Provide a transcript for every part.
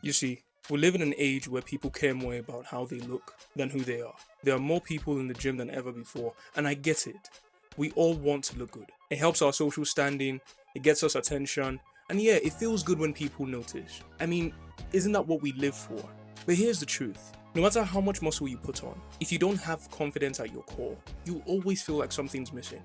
You see, we live in an age where people care more about how they look than who they are. There are more people in the gym than ever before, and I get it. We all want to look good. It helps our social standing, it gets us attention, and yeah, it feels good when people notice. I mean, isn't that what we live for? But here's the truth. No matter how much muscle you put on, if you don't have confidence at your core, you'll always feel like something's missing.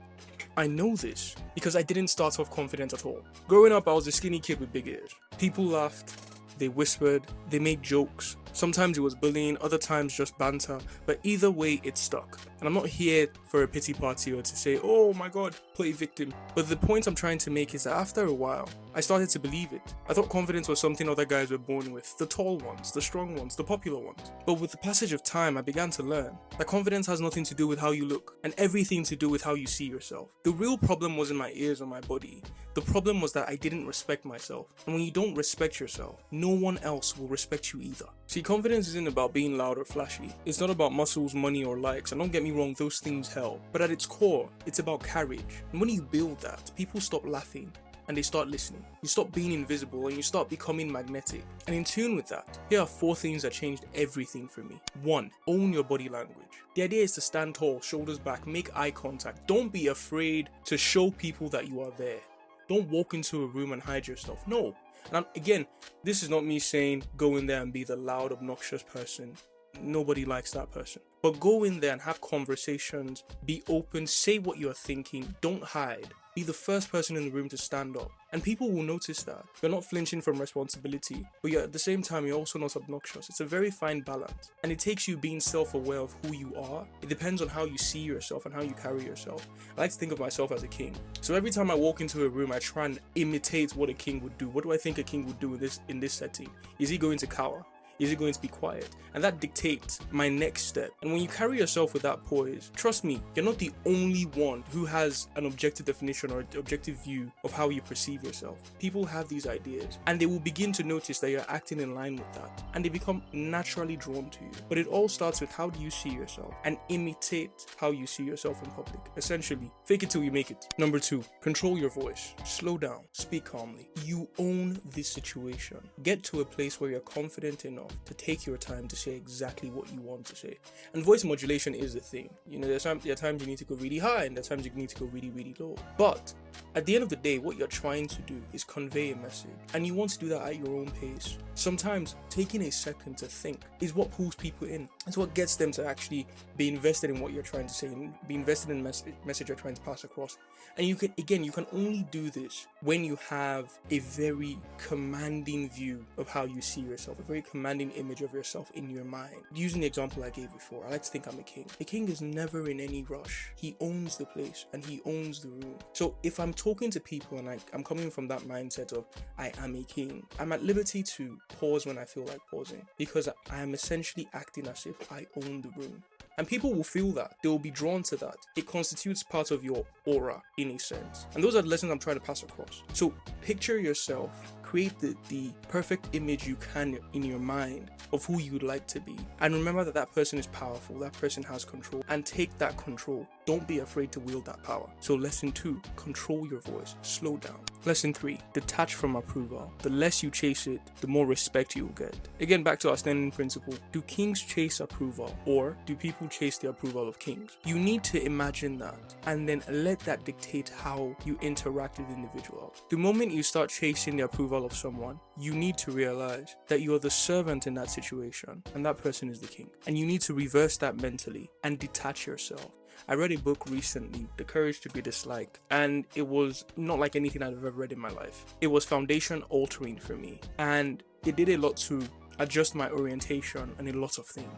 I know this because I didn't start off confident at all. Growing up, I was a skinny kid with big ears. People laughed, they whispered, they made jokes. Sometimes it was bullying, other times just banter, but either way it stuck. And I'm not here for a pity party or to say, oh my god, play victim. But the point I'm trying to make is that after a while, I started to believe it. I thought confidence was something other guys were born with, the tall ones, the strong ones, the popular ones. But with the passage of time, I began to learn that confidence has nothing to do with how you look and everything to do with how you see yourself. The real problem wasn't my ears or my body. The problem was that I didn't respect myself. And when you don't respect yourself, no one else will respect you either. See, confidence isn't about being loud or flashy. It's not about muscles, money, or likes. And don't get me wrong, those things help. But at its core, it's about courage. And when you build that, people stop laughing and they start listening. You stop being invisible and you start becoming magnetic and in tune with that. Here are 4 things that changed everything for me. 1. Own your body language. The idea is to stand tall, shoulders back, make eye contact. Don't be afraid to show people that you are there. Don't walk into a room and hide yourself. No. And again, this is not me saying go in there and be the loud, obnoxious person. Nobody likes that person. But go in there and have conversations, be open, say what you're thinking, don't hide. Be the first person in the room to stand up. And people will notice that. You're not flinching from responsibility, but at the same time, you're also not obnoxious. It's a very fine balance. And it takes you being self-aware of who you are. It depends on how you see yourself and how you carry yourself. I like to think of myself as a king. So every time I walk into a room, I try and imitate what a king would do. What do I think a king would do in this setting? Is he going to cower? Is it going to be quiet? And that dictates my next step. And when you carry yourself with that poise, trust me, you're not the only one who has an objective definition or objective view of how you perceive yourself. People have these ideas and they will begin to notice that you're acting in line with that and they become naturally drawn to you. But it all starts with how do you see yourself and imitate how you see yourself in public. Essentially, fake it till you make it. Number 2, control your voice. Slow down, speak calmly. You own this situation. Get to a place where you're confident enough to take your time to say exactly what you want to say. And voice modulation is the thing. You know, there are times you need to go really high and there are times you need to go really, really low. But at the end of the day, what you're trying to do is convey a message. And you want to do that at your own pace. Sometimes taking a second to think is what pulls people in. It's what gets them to actually be invested in what you're trying to say and be invested in the message you're trying to pass across. And you can only do this when you have a very commanding view of how you see yourself, a very commanding image of yourself in your mind. Using the example I gave before, I like to think I'm a king. A king is never in any rush. He owns the place and he owns the room. So if I'm talking to people and I'm coming from that mindset of I am a king, I'm at liberty to pause when I feel like pausing because I am essentially acting as if I own the room. And people will feel that. They will be drawn to that. It constitutes part of your aura in a sense. And those are the lessons I'm trying to pass across. So picture yourself, create the perfect image you can in your mind of who you would like to be. And remember that that person is powerful, that person has control, and take that control. Don't be afraid to wield that power. So lesson 2, control your voice, slow down. Lesson 3, detach from approval. The less you chase it, the more respect you will get. Again, back to our standing principle, do kings chase approval or do people chase the approval of kings? You need to imagine that and then let that dictate how you interact with individuals. The moment you start chasing the approval of someone, you need to realize that you are the servant in that situation and that person is the king. And you need to reverse that mentally and detach yourself. I read a book recently, The Courage to be Disliked, and it was not like anything I've ever read in my life. It was foundation altering for me, and it did a lot to adjust my orientation and a lot of things.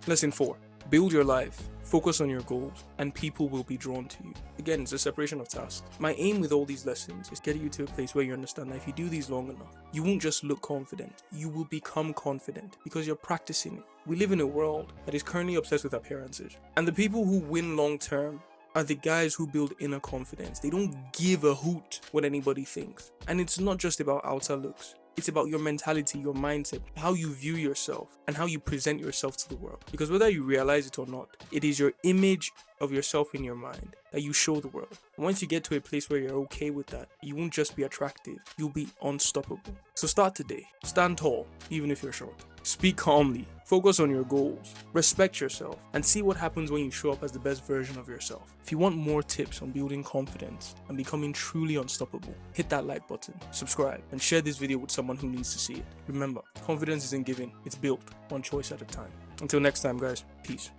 Lesson 4, build your life, focus on your goals, and people will be drawn to you. Again, it's a separation of tasks. My aim with all these lessons is getting you to a place where you understand that if you do these long enough, you won't just look confident, you will become confident because you're practicing it. We live in a world that is currently obsessed with appearances. And the people who win long term are the guys who build inner confidence. They don't give a hoot what anybody thinks. And it's not just about outer looks. It's about your mentality, your mindset, how you view yourself, and how you present yourself to the world. Because whether you realize it or not, it is your image of yourself in your mind that you show the world. And once you get to a place where you're okay with that, you won't just be attractive, you'll be unstoppable. So start today. Stand tall, even if you're short. Speak calmly, focus on your goals, respect yourself, and see what happens when you show up as the best version of yourself. If you want more tips on building confidence and becoming truly unstoppable, hit that like button, subscribe, and share this video with someone who needs to see it. Remember, confidence isn't given, it's built, one choice at a time. Until next time, guys, peace.